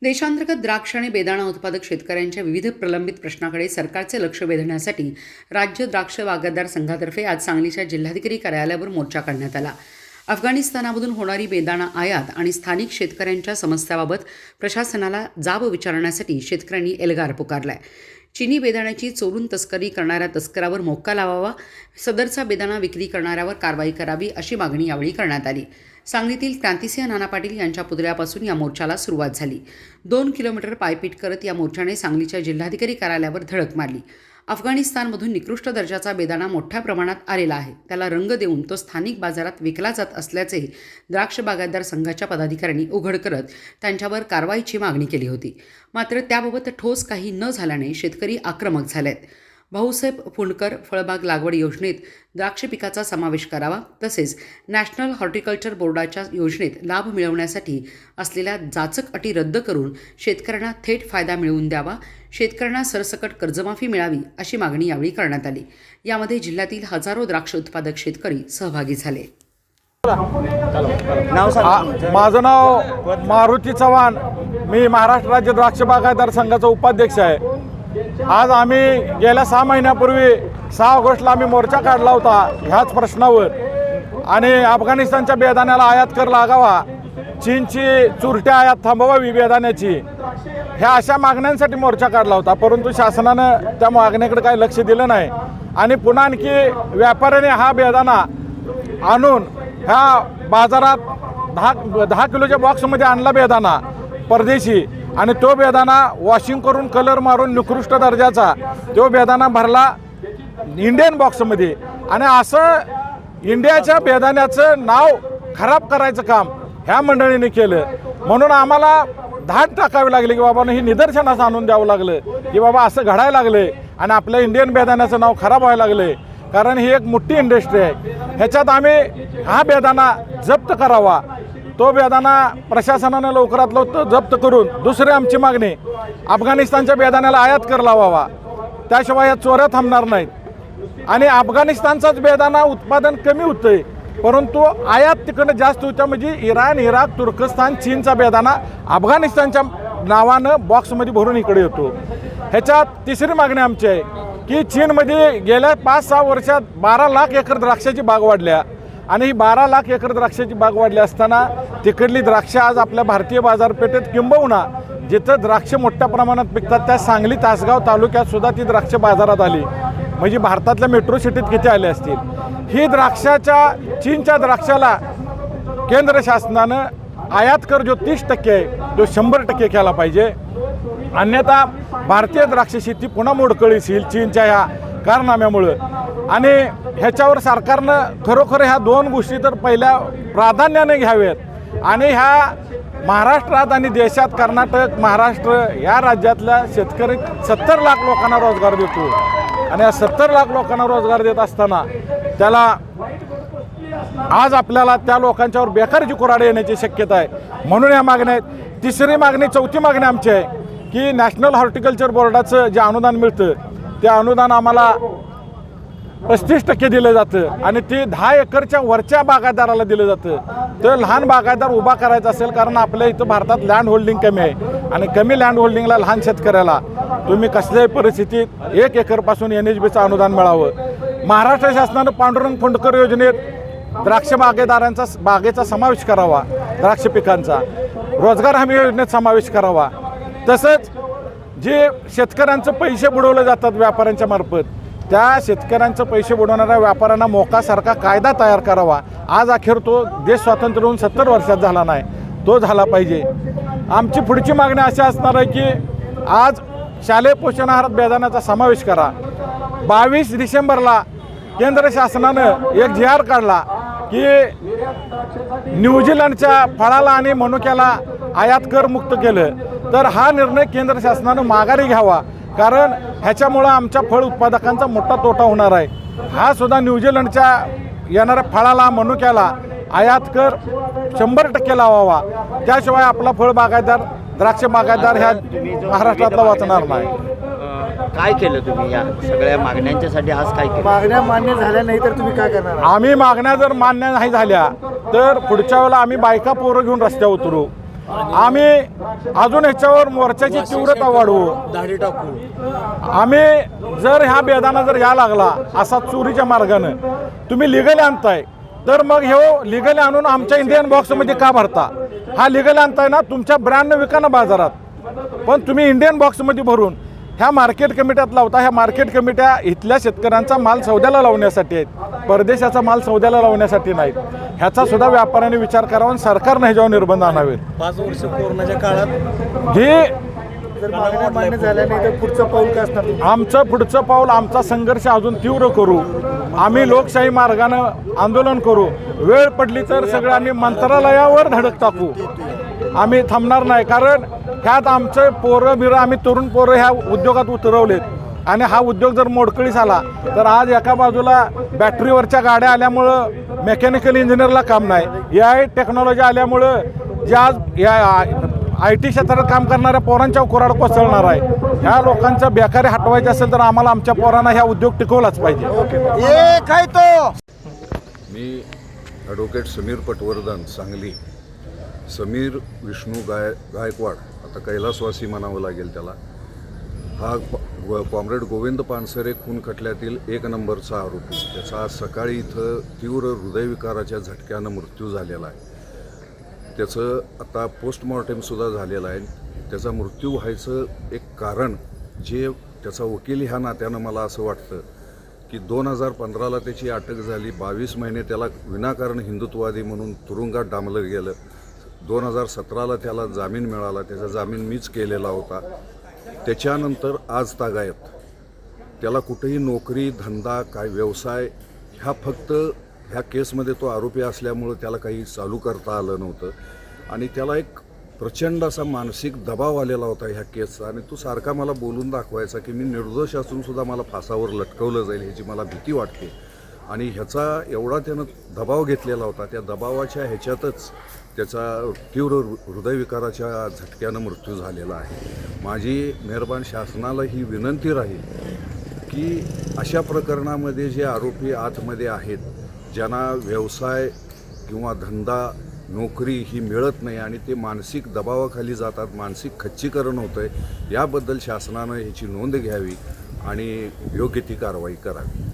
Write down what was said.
देशांतर्गत द्राक्ष आणि बेदाणा उत्पादक शेतकऱ्यांच्या विविध प्रलंबित प्रश्नाकडे सरकारचे लक्ष वेधण्यासाठी राज्य द्राक्ष बागायतदार संघातर्फे आज सांगलीच्या जिल्हाधिकारी कार्यालयावर मोर्चा काढण्यात आला। अफगाणिस्तानामधून होणारी बेदाणा आयात आणि स्थानिक शेतकऱ्यांच्या समस्याबाबत प्रशासनाला जाब विचारण्यासाठी शेतकऱ्यांनी एल्गार पुकारलाय। चीनी बेदाण्याची चोरून तस्करी करणाऱ्या तस्करावर मोक्का लावावा, सदरचा बेदाणा विक्री करणाऱ्यावर कारवाई करावी अशी मागणी यावेळी करण्यात आली। सांगलीतील क्रांतिसिंह नाना पाटील यांच्या पुतळ्यापासून या मोर्चाला सुरुवात झाली। 2 किलोमीटर पायपीट करत या मोर्चाने सांगलीच्या जिल्हाधिकारी कार्यालयावर धडक मारली। अफगाणिस्तानमधून निकृष्ट दर्जाचा बेदाणा मोठ्या प्रमाणात आलेला आहे, त्याला रंग देऊन तो स्थानिक बाजारात विकला जात असल्याचे द्राक्ष बागायतदार संघाच्या पदाधिकाऱ्यांनी उघड करत त्यांच्यावर कारवाईची मागणी केली होती। मात्र त्याबाबत ठोस काही न झाल्याने शेतकरी आक्रमक झालेत। भाऊसाहेब फुंडकर फळबाग लागवड योजनेत द्राक्ष पिकाचा समावेश करावा, तसेच नॅशनल हॉर्टिकल्चर बोर्डाच्या योजनेत लाभ मिळवण्यासाठी असलेल्या जाचक अटी रद्द करून शेतकऱ्यांना थेट फायदा मिळवून द्यावा, शेतकऱ्यांना सरसकट कर्जमाफी मिळावी अशी मागणी यावेळी करण्यात आली। यामध्ये जिल्ह्यातील हजारो द्राक्ष उत्पादक शेतकरी सहभागी झाले। माझं नाव मारुती चव्हाण, मी महाराष्ट्र राज्य द्राक्ष बागायतदार संघाचा उपाध्यक्ष आहे। आज आम्ही गेल्या 6 महिन्यापूर्वी 6 ऑगस्टला आम्ही मोर्चा काढला होता ह्याच प्रश्नावर, आणि अफगाणिस्तानच्या बेदाण्याला आयात कर लागावा, चीनची चुरट्या आयात थांबवावी बेदाण्याची, ह्या अशा मागण्यांसाठी मोर्चा काढला होता। परंतु शासनानं त्या मागणीकडे काही लक्ष दिलं नाही, आणि पुन्हा आणखी व्यापाऱ्याने हा बेदाणा आणून ह्या बाजारात 10 किलोच्या बॉक्समध्ये आणला बेदाणा परदेशी, आणि तो बेदाणा वॉशिंग करून कलर मारून निकृष्ट दर्जाचा तो बेदाणा भरला इंडियन बॉक्समध्ये, आणि असं इंडियाच्या बेदाण्याचं नाव खराब करायचं काम ह्या मंडळीने केलं। म्हणून आम्हाला धाड टाकावी लागली की बाबा ही निदर्शनास आणून द्यावं लागलं की बाबा असं घडायला लागलं आणि आपल्या इंडियन बेदाण्याचं नाव खराब व्हायला लागलं, कारण ही एक मोठी इंडस्ट्री आहे। ह्याच्यात आम्ही हा बेदाणा जप्त करावा, तो बेदाणा प्रशासनानं लवकरात लवकर जप्त करून, दुसरी आमची मागणी अफगाणिस्तानच्या बेदाण्याला आयात कर लावावा, त्याशिवाय या चोऱ्या थांबणार नाहीत। आणि अफगाणिस्तानचाच बेदाणा उत्पादन कमी होतंय, परंतु आयात तिकडं जास्त होत्या, म्हणजे इराण, इराक, तुर्कस्तान, चीनचा बेदाणा अफगाणिस्तानच्या नावानं बॉक्समध्ये भरून इकडे येतो। ह्याच्यात तिसरी मागणी आमची आहे की चीनमध्ये गेल्या 5-6 वर्षात 12 लाख एकर द्राक्षाची बाग वाढल्या, आणि ही 12 लाख एकर द्राक्षाची बाग वाढली असताना तिकडली द्राक्ष आज आपल्या भारतीय बाजारपेठेत, किंबहुना जिथं द्राक्ष मोठ्या प्रमाणात पिकतात त्या सांगली तासगाव तालुक्यात सुद्धा ती द्राक्ष बाजारात आली, म्हणजे भारतातल्या मेट्रो सिटीत किती आले असतील। ही चीनच्या द्राक्षाला केंद्र शासनानं आयात कर जो 30% आहे तो 100% केला पाहिजे, अन्यथा भारतीय द्राक्ष शेती पुन्हा मोडकळीस येईल चीनच्या ह्या कारनाम्यामुळं। आणि ह्याच्यावर सरकारनं खरोखर ह्या 2 गोष्टी तर पहिल्या प्राधान्याने घ्याव्यात, आणि ह्या महाराष्ट्रात आणि देशात कर्नाटक, महाराष्ट्र या राज्यातल्या शेतकरी 70 लाख लोकांना रोजगार देतो, आणि या 70 लाख लोकांना रोजगार देत असताना त्याला आज आपल्याला त्या लोकांच्यावर बेकारीची कुऱ्हाड येण्याची शक्यता आहे। म्हणून या मागण्या आहेत। चौथी मागणी आमची आहे की नॅशनल हॉर्टिकल्चर बोर्डाचं जे अनुदान मिळतं ते अनुदान आम्हाला 35% दिलं जातं, आणि ते 10 एकरच्या वरच्या बागायतदाराला दिलं जातं। तर लहान बागायतदार उभा करायचा असेल, कारण आपल्या इथं भारतात लँड होल्डिंग कमी आहे, आणि कमी लँड होल्डिंगला लहान शेतकऱ्याला तुम्ही कसल्याही परिस्थितीत 1 एकरपासून NHBचं अनुदान मिळावं। महाराष्ट्र शासनानं पांडुरंग फुंडकर योजनेत द्राक्ष बागेदारांचा बागेचा समावेश करावा, द्राक्ष पिकांचा रोजगार हमी योजनेत समावेश करावा। तसंच जे शेतकऱ्यांचं पैसे बुडवले जातात व्यापाऱ्यांच्या मार्फत, त्या शेतकऱ्यांचं पैसे बुडवणाऱ्या व्यापाऱ्यांना मोकासारखा कायदा तयार करावा। आज अखेर तो देश स्वातंत्र्य होऊन 70 वर्षात झाला नाही, तो झाला पाहिजे। आमची पुढची मागणी अशी असणार आहे की आज शालेय पोषण आहारात बेदाण्याचा समावेश करा। 22 डिसेंबरला केंद्र शासनानं एक GR काढला की न्यूझीलंडच्या फळाला आणि मनुक्याला आयात कर मुक्त केलं, तर हा निर्णय केंद्र शासनानं माघारी घ्यावा, कारण ह्याच्यामुळं आमच्या फळ उत्पादकांचा मोठा तोटा होणार आहे। हा सुद्धा न्यूझीलंडच्या येणाऱ्या फळाला, मनुक्याला आयात कर 100% लावावा, त्याशिवाय आपला फळ बागायतदार, द्राक्ष बागायतदार ह्या महाराष्ट्रातला वाचणार नाही। काय केलं तुम्ही या सगळ्या मागण्यांच्यासाठी? आज काय केलं? मागण्या मान्य झाल्या नाही तर तुम्ही काय करणार? आम्ही मागण्या जर मान्य नाही झाल्या तर पुढच्या वेळेला आम्ही बायका पोरं घेऊन रस्त्यावर उतरू, आम्ही अजून ह्याच्यावर मोर्चाची तीव्रता वाढवू. दाढी टाकू. आम्ही जर ह्या बेदाना जर या लागला असा चोरीच्या मार्गानं तुम्ही लिगली आणताय तर मग हे लिगली आणून आमच्या इंडियन बॉक्समध्ये का भरता? हा लिगली आणताय ना तुमच्या ब्रँडनं विका ना बाजारात, पण तुम्ही इंडियन बॉक्समध्ये भरून ह्या मार्केट कमिट्यात लावता. ह्या मार्केट कमिट्या इथल्या शेतकऱ्यांचा माल सौद्याला लावण्यासाठी आहेत, परदेशाचा माल सौद्याला लावण्यासाठी नाहीत. ह्याचा सुद्धा व्यापाऱ्यांनी विचार करावा आणि सरकारनं ह्याच्यावर निर्बंध आणावेत. 5 वर्ष कोरोनाच्या काळात हे जर मागण्या मान्य झाल्या नाही तर पुढचं पाऊल काय असणार तुमचं? आमचं पुढचं पाऊल, आमचा संघर्ष अजून तीव्र करू. आम्ही लोकशाही मार्गानं आंदोलन करू. वेळ पडली तर सगळं आम्ही मंत्रालयावर धडक टाकू. आम्ही थांबणार नाही, कारण ह्यात आमचे पोरं बिरं आम्ही तरुण पोरं ह्या उद्योगात उतरवलेत आणि हा उद्योग जर मोडकळीस आला तर आज एका बाजूला बॅटरीवरच्या गाड्या आल्यामुळं मेकॅनिकल इंजिनियरला काम नाही, AI टेक्नॉलॉजी आल्यामुळं जे आज या IT क्षेत्रात काम करणाऱ्या पोरांच्या कोराड कोसळणार आहे. ह्या लोकांच्या बेकारी हटवायची असेल तर आम्हाला आमच्या पोरांना ह्या उद्योग टिकवलाच पाहिजे. मी ॲडव्होकेट समीर पटवर्धन, सांगली. समीर विष्णू गायकवाड, आता कैलासवासी म्हणावं लागेल त्याला, हा कॉम्रेड गोविंद पानसरे खून खटल्यातील 1 नंबरचा आरोपी. त्याचा आज सकाळी इथं तीव्र हृदयविकाराच्या झटक्यानं मृत्यू झालेला आहे. त्याचं आता पोस्टमॉर्टेमसुद्धा झालेलं आहे. त्याचा मृत्यू व्हायचं एक कारण जे त्याचा वकील ह्या नात्यानं मला असं वाटतं की 2015ला त्याची अटक झाली, 22 महिने त्याला विनाकारण हिंदुत्ववादी म्हणून तुरुंगात डांबलं गेलं. 2017ला त्याला जामीन मिळाला, त्याचा जामीन मीच केलेला होता. त्याच्यानंतर आज तागायत त्याला कुठेही नोकरी, धंदा, काय व्यवसाय फक्त ह्या केसमध्ये तो आरोपी असल्यामुळं त्याला काही चालू करता आलं नव्हतं आणि त्याला एक प्रचंड असा मानसिक दबाव आलेला होता ह्या केसचा. आणि तो सारखा मला बोलून दाखवायचा की मी निर्दोष असूनसुद्धा मला फासावर लटकवलं जाईल ह्याची मला भीती वाटते. आणि ह्याचा एवढा त्यानं दबाव घेतलेला होता, त्या दबावाच्या ह्याच्यातच त्याचा तीव्र हृदयविकाराच्या झटक्यानं मृत्यू झालेला आहे. माझी मेहरबान शासनाला ही विनंती राहील की अशा प्रकरणामध्ये जे आरोपी आतमध्ये आहेत, ज्यांना व्यवसाय किंवा धंदा, नोकरी ही मिळत नाही आणि ते मानसिक दबावाखाली जातात, मानसिक खच्चीकरण होतं आहे, याबद्दल शासनानं ह्याची नोंद घ्यावी आणि योग्य ती कारवाई करावी.